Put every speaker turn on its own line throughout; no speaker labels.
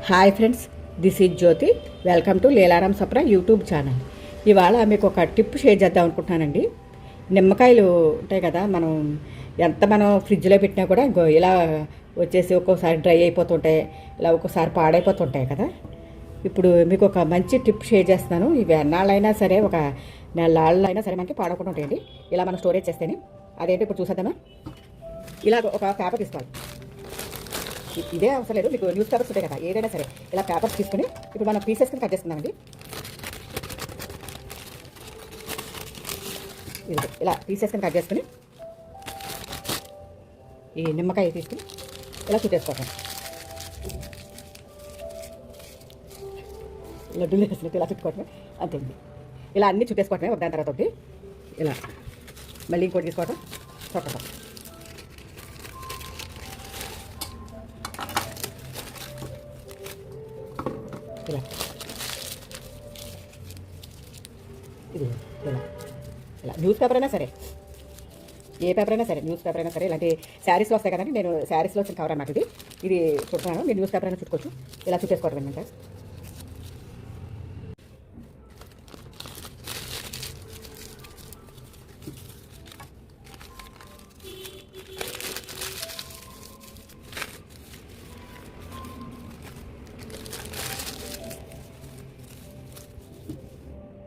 Hi friends, this is Jyothi. Welcome to Leelaram Sapra YouTube channel. ఇవాళ మీకు ఒక టిప్ షేర్ చేద్దాం అనుకుంటున్నానండి. నిమ్మకాయలు ఉంటాయి కదా, మనం ఫ్రిడ్జ్లో పెట్టినా కూడా ఇలా వచ్చేసి ఒక్కోసారి డ్రై అయిపోతుంటాయి, ఇలా ఒక్కోసారి పాడైపోతుంటాయి కదా. ఇప్పుడు మీకు ఒక మంచి టిప్ షేర్ చేస్తున్నాను. ఇవి ఎన్నాళ్ళైనా సరే, ఒక నెలలైనా సరే మనకి పాడకుండా ఉంటాయండి ఇలా మనం స్టోరేజ్ చేస్తేనే. అదేంటి ఇప్పుడు చూసేద్దామా. ఇలా ఒక పేపర్ తీసుకోవాలి. ఇదే అవసరం లేదు, మీకు న్యూస్ పేపర్స్ ఉంటాయి కదా, ఏదైనా సరే ఇలా పేపర్స్ తీసుకుని ఇప్పుడు మనం పీసెస్ని కట్ చేసుకుందామండి. ఇలా పీసెస్ని కట్ చేసుకుని ఈ నిమ్మకాయ తీసుకుని ఇలా చుట్టేసుకోవటం. లడ్డూలు వేసినట్టు ఇలా చుట్టుకోవటమే, అంతేంది. ఇలా అన్నీ చుట్టేసుకోవటమే ఒక దాని తర్వాత ఒకటి. ఇలా మళ్ళీ ఇంకోటి తీసుకోవటం, చుట్టడం. ఇలా ఇది ఇలా ఇలా న్యూస్ పేపర్ అయినా సరే, ఏ పేపర్ అయినా సరే, న్యూస్ పేపర్ అయినా సరే, ఇలాంటి శారీస్లో వస్తాయి కదండి. నేను శారీస్లో వచ్చిన కవర్ అన్నమాట ఇది చుట్టున్నాను. మీరు న్యూస్ పేపర్ అయినా చుట్టుకోవచ్చు. ఇలా చుట్టేసుకోవడం అనమాట.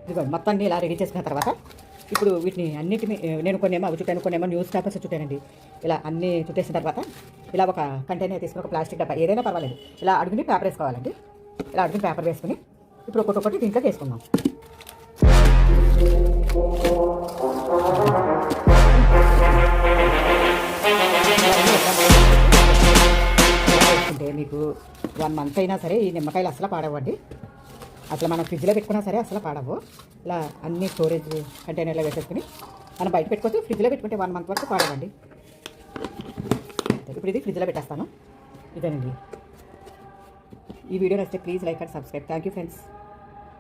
ఇదిగోండి, మొత్తాన్ని ఇలా రెడీ చేసుకున్న తర్వాత ఇప్పుడు వీటిని అన్నిటిని నేను కొన్నేమో అవి చుట్టాను, కొన్నేమో న్యూస్ పేపర్స్ చుట్టానండి. ఇలా అన్నీ చుట్టేసిన తర్వాత ఇలా ఒక కంటైనర్ తీసుకుని, ఒక ప్లాస్టిక్ డబ్బా ఏదైనా పర్వాలేదు, ఇలా అడుగుని పేపర్ వేసుకోవాలండి. ఇలా అడుగుని పేపర్ వేసుకుని ఇప్పుడు ఒక్కొక్కటి దీంట్లో వేసుకుందాం. వేసుకుంటే మీకు 1 మంత్ అయినా సరే ఈ నిమ్మకాయలు అసలు పాడవండి. అసలు మనం ఫ్రిడ్జ్లో పెట్టుకున్నా సరే అసలు పాడవు. ఇలా అన్ని స్టోరేజ్ కంటైనర్లో వేసేసుకుని మనం బయట పెట్టుకోవచ్చు. ఫ్రిడ్జ్లో పెట్టుకుంటే 1 మంత్ వరకు పాడవండి. ఇప్పుడు ఇది ఫ్రిడ్జ్లో పెట్టేస్తాను. ఇదేనండి. ఈ వీడియో నచ్చితే please like and subscribe. Thank you friends.